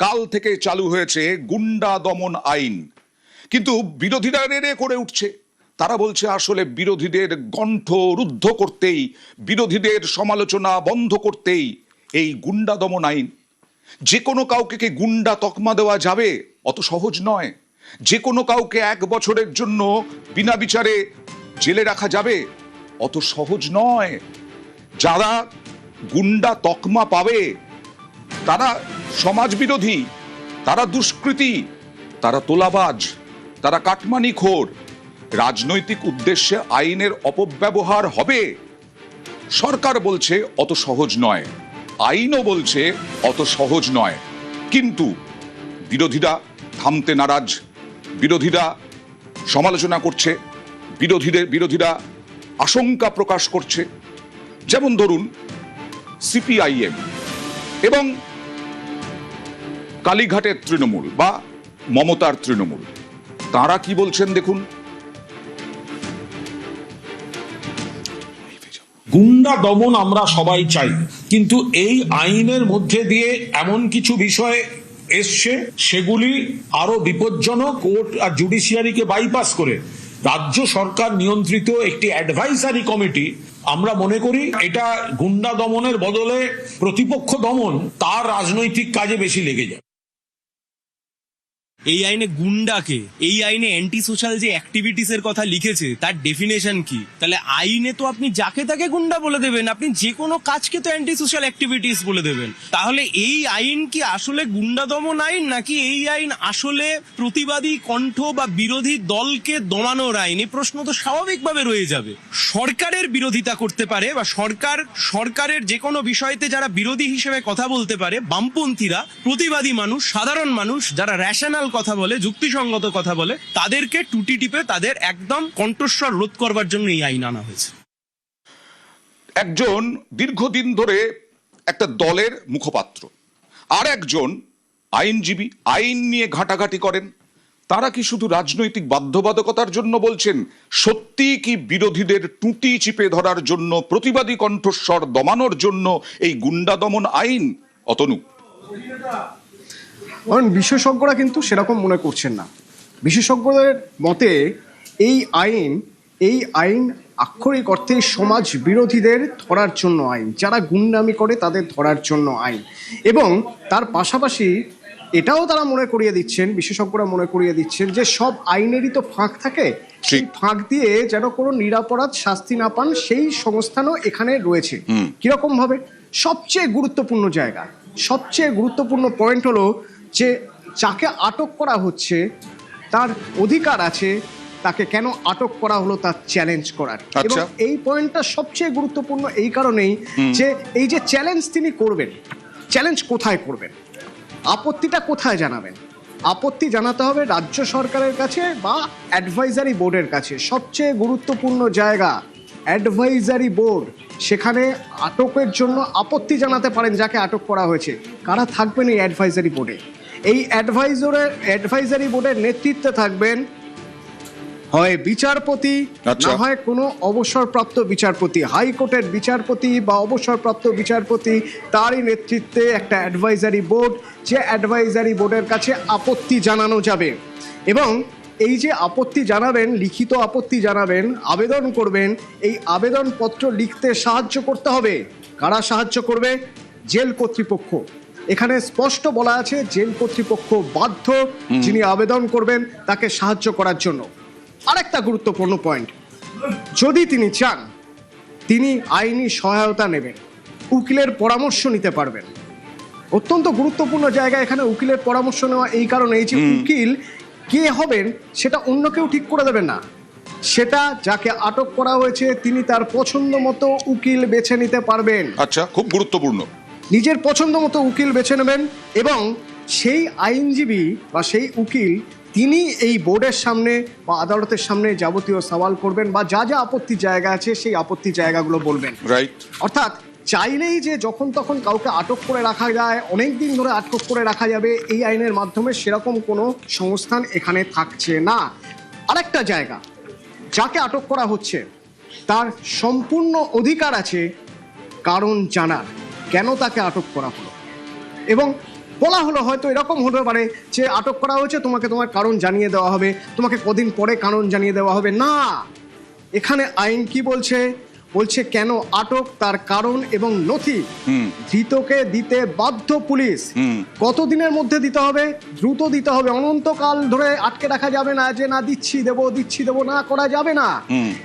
কাল থেকে চালু হয়েছে গুন্ডা দমন আইন, কিন্তু বিরোধীরা রেড়ে করে উঠছে। তারা বলছে আসলে বিরোধীদের কণ্ঠ রুদ্ধ করতেই, বিরোধীদের সমালোচনা বন্ধ করতেই এই গুন্ডা দমন আইন। যে কোনো কাউকে কি গুন্ডা তকমা দেওয়া যাবে? অত সহজ নয়। যে কোনো কাউকে 1 বছরের জন্য বিনা বিচারে জেলে রাখা যাবে? অত সহজ নয়। যারা গুন্ডা তকমা পাবে তারা সমাজ বিরোধী, তারা দুষ্কৃতী, তারা তোলাবাজ, তারা কাটমানিখোর। রাজনৈতিক উদ্দেশ্যে আইনের অপব্যবহার হবে। সরকার বলছে অত সহজ নয়, আইনও বলছে অত সহজ নয়, কিন্তু বিরোধীরা থামতে নারাজ। বিরোধীরা সমালোচনা করছে, বিরোধীরা আশঙ্কা প্রকাশ করছে। যেমন ধরুন সিপিআইএম এবং কালীঘাটের তৃণমূল বা মমতার তৃণমূল, তারা কি বলছেন দেখুন। গুন্ডা দমন আমরা সবাই চাই, কিন্তু এই আইনের মধ্যে দিয়ে এমন কিছু বিষয় এসছে সেগুলি আরো বিপজ্জনক। কোর্ট আর জুডিশিয়ারিকে বাইপাস করে রাজ্য সরকার নিয়ন্ত্রিত একটি অ্যাডভাইজারি কমিটি, আমরা মনে করি এটা গুন্ডা দমনের বদলে প্রতিপক্ষ দমন তার রাজনৈতিক কাজে বেশি লেগে যায়। এই আইনে গুন্ডাকে, এই আইনে অ্যান্টি সোশ্যাল যে অ্যাক্টিভিটিস এর কথা লিখেছে তার ডেফিনেশন কি? তাহলে আইনে তো আপনি যাকে তাকে গুন্ডা বলে দেবেন, আপনি যে কোনো কাজকে তো অ্যান্টি সোশ্যাল অ্যাক্টিভিটিস বলে দেবেন। তাহলে এই আইন কি আসলে গুন্ডা দমন আইন, নাকি এই আইন আসলে প্রতিবাদী কণ্ঠ বা বিরোধী দলকে দমানোর আইন? এই প্রশ্ন তো স্বাভাবিকভাবে রয়ে যাবে। সরকারের বিরোধিতা করতে পারে বা সরকারের যে কোনো বিষয়তে যারা বিরোধী হিসেবে কথা বলতে পারে বামপন্থীরা, প্রতিবাদী মানুষ, সাধারণ মানুষ যারা রেশনাল কথা বলে, যুক্তিসঙ্গত কথা বলে, তাদেরকে টুটি টিপে তাদের একদম কণ্ঠস্বর রোধ করবার জন্য এই আইন আনা হয়েছে। একজন দীর্ঘদিন ধরে একটা দলের মুখপাত্র, আর একজন আইনজীবী, আইন নিয়ে ঘাটাঘাটি করেন। তারা কি শুধু রাজনৈতিক বাধ্যবাধকতার জন্য বলছেন? সত্যি কি বিরোধীদের টুটি চিপে ধরার জন্য, প্রতিবাদী কণ্ঠস্বর দমানোর জন্য এই গুন্ডা দমন আইন? অতনু, কারণ বিশেষজ্ঞরা কিন্তু সেরকম মনে করছেন না। বিশেষজ্ঞদের মতে এই আইন আক্ষরিক অর্থে সমাজ বিরোধীদের ধরার জন্য আইন, যারা গুন্ডামি করে তাদের ধরার জন্য আইন। এবং তার পাশাপাশি এটাও তারা মনে করিয়ে দিচ্ছেন, বিশেষজ্ঞরা মনে করিয়ে দিচ্ছেন যে সব আইনেরই তো ফাঁক থাকে, সেই ফাঁক দিয়ে যেন কোনো নিরপরাধ শাস্তি না পান সেই সংস্থানও এখানে রয়েছে। কিরকম ভাবে? সবচেয়ে গুরুত্বপূর্ণ পয়েন্ট হলো যে যাকে আটক করা হচ্ছে তার অধিকার আছে তাকে কেন আটক করা হলো তার চ্যালেঞ্জ করার। এবং এই পয়েন্টটা সবচেয়ে গুরুত্বপূর্ণ এই কারণেই যে এই যে চ্যালেঞ্জ তিনি করবেন, চ্যালেঞ্জ কোথায় করবেন, আপত্তিটা কোথায় জানাবেন? আপত্তি জানাতে হবে রাজ্য সরকারের কাছে বা অ্যাডভাইজারি বোর্ডের কাছে। সবচেয়ে গুরুত্বপূর্ণ জায়গা অ্যাডভাইজারি বোর্ড, সেখানে আটকের জন্য আপত্তি জানাতে পারেন যাকে আটক করা হয়েছে। কারা থাকবেন এই অ্যাডভাইজারি বোর্ডে? এই অ্যাডভাইজারি বোর্ডের নেতৃত্বে থাকবেন হয় বিচারপতি, না হয় কোনো অবসরপ্রাপ্ত বিচারপতি, হাইকোর্টের বিচারপতি বা অবসরপ্রাপ্ত বিচারপতি, তারই নেতৃত্বে একটা অ্যাডভাইজারি বোর্ড, যে অ্যাডভাইজারি বোর্ডের কাছে আপত্তি জানানো যাবে। এবং এই যে আপত্তি জানাবেন, লিখিত আপত্তি জানাবেন, আবেদন করবেন, এই আবেদনপত্র লিখতে সাহায্য করতে হবে। কারা সাহায্য করবে? জেল কর্তৃপক্ষ। এখানে স্পষ্ট বলা আছে জেল কর্তৃপক্ষ বাধ্য যিনি আবেদন করবেন তাকে সাহায্য করার জন্য। আরেকটা গুরুত্বপূর্ণ পয়েন্ট, যদি তিনি চান তিনি আইনি সহায়তা নেবেন, উকিলের পরামর্শ নিতে পারবেন। অত্যন্ত গুরুত্বপূর্ণ জায়গা এখানে উকিলের পরামর্শ নেওয়া, এই কারণে এই যে উকিল কে হবেন সেটা অন্য কেউ ঠিক করে দেবেন না, সেটা যাকে আটক করা হয়েছে তিনি তার পছন্দ মতো উকিল বেছে নিতে পারবেন। আচ্ছা, খুব গুরুত্বপূর্ণ। নিজের পছন্দ মতো উকিল বেছে নেবেন এবং সেই আইনজীবী বা সেই উকিল তিনি এই বোর্ডের সামনে বা আদালতের সামনে যাবতীয় সওয়াল করবেন বা যা যা আপত্তি জায়গা আছে সেই আপত্তি জায়গাগুলো বলবেন। রাইট। অর্থাৎ চাইলেই যে যখন তখন কাউকে আটক করে রাখা যায়, অনেক দিন ধরে আটক করে রাখা যাবে এই আইনের মাধ্যমে, সেরকম কোনো সংস্থান এখানে থাকছে না। আরেকটা জায়গা, যাকে আটক করা হচ্ছে তার সম্পূর্ণ অধিকার আছে কারণ জানার, কেন তাকে আটক করা হলো। এবং বলা হলো হয়তো এরকম হতে পারে যে আটক করা হয়েছে, তোমাকে তোমার কারণ জানিয়ে দেওয়া হবে, তোমাকে কদিন পরে কারণ জানিয়ে দেওয়া হবে। না, এখানে আইন কি বলছে? বলছে কেন আটক, তার কারণ এবং নথি ধৃতকে দিতে বাধ্য পুলিশ। কতদিনের মধ্যে দিতে হবে? দ্রুত দিতে হবে, অনন্তকাল ধরে আটকে রাখা যাবে না, যে না দিচ্ছি দেবো না করা যাবে না।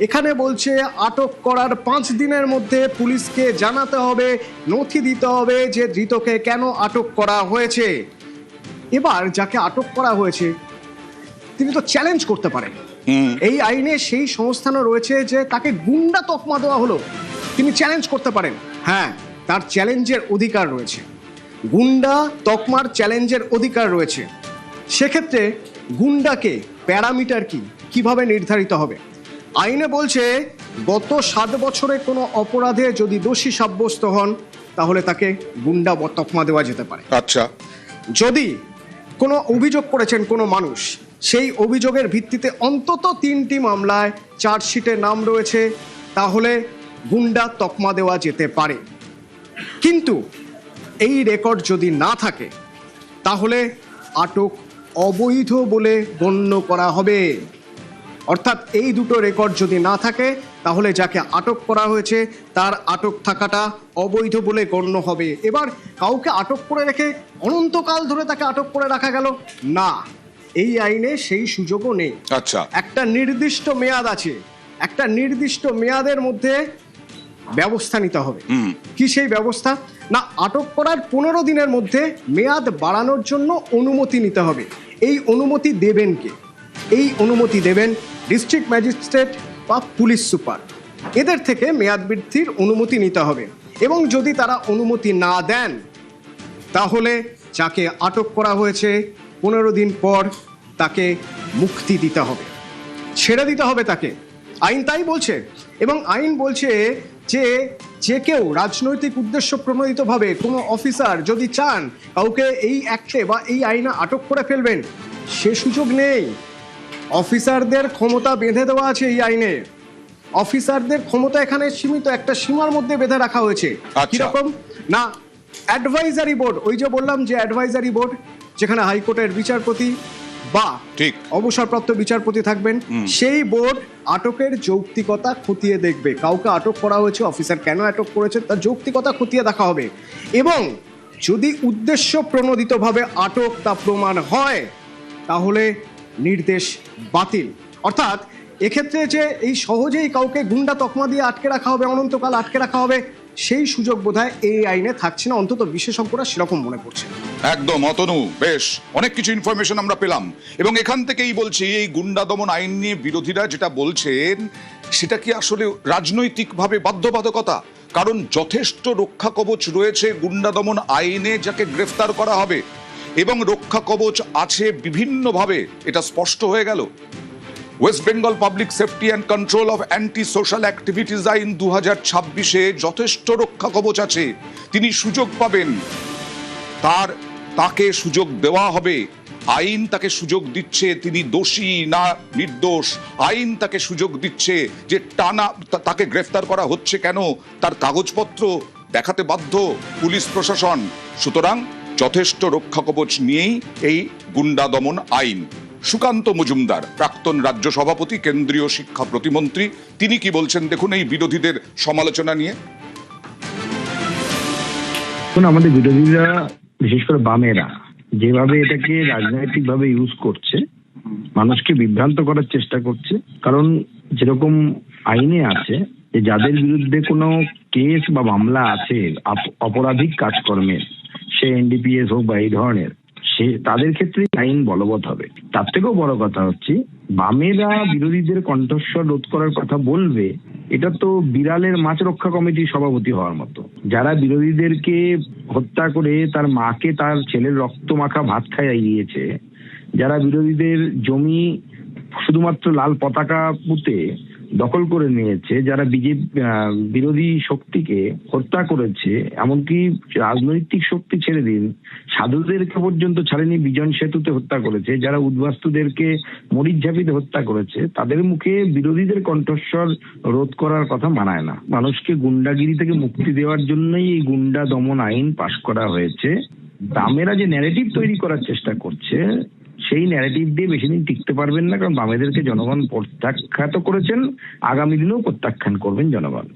এখানে বলছে আটক করার 5 দিনের মধ্যে পুলিশকে জানাতে হবে, নথি দিতে হবে যে ধৃতকে কেন আটক করা হয়েছে। এবার যাকে আটক করা হয়েছে তিনি তো চ্যালেঞ্জ করতে পারেন। এই আইনে সেই সংস্থানও রয়েছে যে তাকে গুন্ডা তকমা দেওয়া হলো, তিনি চ্যালেঞ্জ করতে পারেন। হ্যাঁ, তার চ্যালেঞ্জের অধিকার রয়েছে, গুন্ডা তকমার চ্যালেঞ্জের অধিকার রয়েছে। সেক্ষেত্রে গুন্ডাকে প্যারামিটার কিভাবে নির্ধারিত হবে? আইনে বলছে গত 7 বছরে কোনো অপরাধে যদি দোষী সাব্যস্ত হন তাহলে তাকে গুন্ডা তকমা দেওয়া যেতে পারে। আচ্ছা, যদি কোনো অভিযোগ করেছেন কোনো মানুষ, সেই অভিযোগের ভিত্তিতে অন্তত 3টি মামলায় চার্জশিটে নাম রয়েছে, তাহলে গুন্ডা তকমা দেওয়া যেতে পারে। কিন্তু এই রেকর্ড যদি না থাকে তাহলে আটক অবৈধ বলে গণ্য করা হবে। অর্থাৎ এই দুটো রেকর্ড যদি না থাকে তাহলে যাকে আটক করা হয়েছে তার আটক থাকাটা অবৈধ বলে গণ্য হবে। এবার কাউকে আটক করে রেখে অনন্তকাল ধরে তাকে আটক করে রাখা গেল না, এই আইনে সেই সুযোগও নেই। আচ্ছা, একটা নির্দিষ্ট মেয়াদ আছে, একটা নির্দিষ্ট মেয়াদের মধ্যে ব্যবস্থা নিতে হবে। কি সেই ব্যবস্থা? না, আটক করার 15 দিনের মধ্যে মেয়াদ বাড়ানোর জন্য অনুমতি নিতে হবে। এই অনুমতি দেবেন কে? এই অনুমতি দেবেন ডিস্ট্রিক্ট ম্যাজিস্ট্রেট বা পুলিশ সুপার। এদের থেকে মেয়াদ বৃদ্ধির অনুমতি নিতে হবে, এবং যদি তারা অনুমতি না দেন তাহলে যাকে আটক করা হয়েছে 15 দিন পর তাকে মুক্তি দিতে হবে, ছেড়ে দিতে হবে তাকে। আইন তাই বলছে। এবং আইন বলছে যে যে কেউ রাজনৈতিক উদ্দেশ্য প্রণোদিতভাবে কোনো অফিসার যদি চান কাউকে এই অ্যাক্টে বা এই আইনে আটক করে ফেলবেন, সে সুযোগ নেই। অফিসারদের ক্ষমতা বেঁধে দেওয়া আছে এই আইনে। অফিসারদের ক্ষমতা এখানে সীমিত, একটা সীমার মধ্যে বেঁধে রাখা হয়েছে। কিরকম? না, অ্যাডভাইজারি বোর্ড, ওই যে বললাম যে অ্যাডভাইজারি বোর্ড, যেখানে হাইকোর্টের বিচারপতি বা অবসরপ্রাপ্ত বিচারপতি থাকবেন, সেই বোর্ড আটকের যৌক্তিকতা খতিয়ে দেখবে। কাউকে আটক করা হয়েছে, অফিসার কেন আটক করেছে তার যৌক্তিকতা খতিয়ে দেখা হবে, এবং যদি উদ্দেশ্য প্রণোদিতভাবে আটক তা প্রমাণ হয় তাহলে নির্দেশ বাতিল। অর্থাৎ এক্ষেত্রে যে এই সহজেই কাউকে গুন্ডা তকমা দিয়ে আটকে রাখা হবে, অনন্তকাল আটকে রাখা হবে, সেই সুযোগ বোধহয় এই আইনে থাকছে না, অন্তত বিশেষজ্ঞরা সেরকম মনে করছে। একদম অতনু, বেশ অনেক কিছু ইনফরমেশন আমরা পেলাম, এবং এখান থেকেই বলছি এই গুন্ডা দমন আইন নিয়ে বিরোধীরা যেটা বলছেন সেটা কি আসলে রাজনৈতিকভাবে বাধ্যবাধকতা? কারণ যথেষ্ট রক্ষা কবচ রয়েছে গুন্ডা দমন আইনে যাকে গ্রেফতার করা হবে, এবং রক্ষা কবচ আছে বিভিন্নভাবে, এটা স্পষ্ট হয়ে গেল। West Bengal public safety and control of anti social activities আইন 2026-এ যথেষ্ট রক্ষা কবচ আছে। তিনি সুযোগ পাবেন, তাকে সুযোগ দেওয়া হবে। আইন তাকে সুযোগ দিচ্ছে তিনি দোষী না নির্দোষ, আইন তাকে সুযোগ দিচ্ছে যে টানা তাকে গ্রেফতার করা হচ্ছে কেন, তার কাগজপত্র দেখাতে বাধ্য পুলিশ প্রশাসন। সুতরাং যথেষ্ট রক্ষা কবচ নিয়েই এই গুন্ডা দমন আইন। সুকান্ত মজুমদার, প্রাক্তন রাজ্য সভাপতি, কেন্দ্রীয় শিক্ষা প্রতিমন্ত্রী, তিনি কি বলছেন দেখুন এই বিরোধীদের সমালোচনা নিয়ে। আমাদের বিরোধীরা, বিশেষ করে বামেরা, যেভাবে এটাকে রাজনৈতিক ভাবে ইউজ করছে, মানুষকে বিভ্রান্ত করার চেষ্টা করছে। কারণ যেরকম আইনে আছে যে যাদের বিরুদ্ধে কোনো কেস বা মামলা আছে অপরাধিক কাজকর্মের, সে এনডিপিএস হোক বা এই ধরনের, সে তাদের ক্ষেত্রে আইন বলবৎ হবে। তার থেকেও বড় কথা হচ্ছে বামেরা বিরোধীদের কণ্ঠস্বর রোধ করার কথা বলবে, এটা তো বিড়ালের মাছ রক্ষা কমিটির সভাপতি হওয়ার মতো। যারা বিরোধীদেরকে হত্যা করে তার মাকে তার ছেলের রক্ত মাখা ভাত খাইয়েছে, যারা বিরোধীদের জমি শুধুমাত্র লাল পতাকা পুঁতে দখল করে নিয়েছে, যারা বিরোধী শক্তিকে হত্যা করেছে, এমনকি রাজনৈতিক শক্তি ছেড়ে দিন, সাধুদেরকে পর্যন্ত ছাড়েনি, বিজন সেতুতে হত্যা করেছে, যারা উদ্বাস্তুদেরকে মরিচঝাপিতে হত্যা করেছে, তাদের মুখে বিরোধীদের কণ্ঠস্বর রোধ করার কথা মানায় না। মানুষকে গুন্ডাগিরি থেকে মুক্তি দেওয়ার জন্যই এই গুন্ডা দমন আইন পাশ করা হয়েছে। বামেরা যে ন্যারেটিভ তৈরি করার চেষ্টা করছে সেই ন্যারেটিভ দিয়ে বেশি দিন টিকতে পারবেন না, কারণ বামেদেরকে জনগণ প্রত্যাখ্যাত করেছেন, আগামী দিনেও প্রত্যাখ্যান করবেন জনগণ।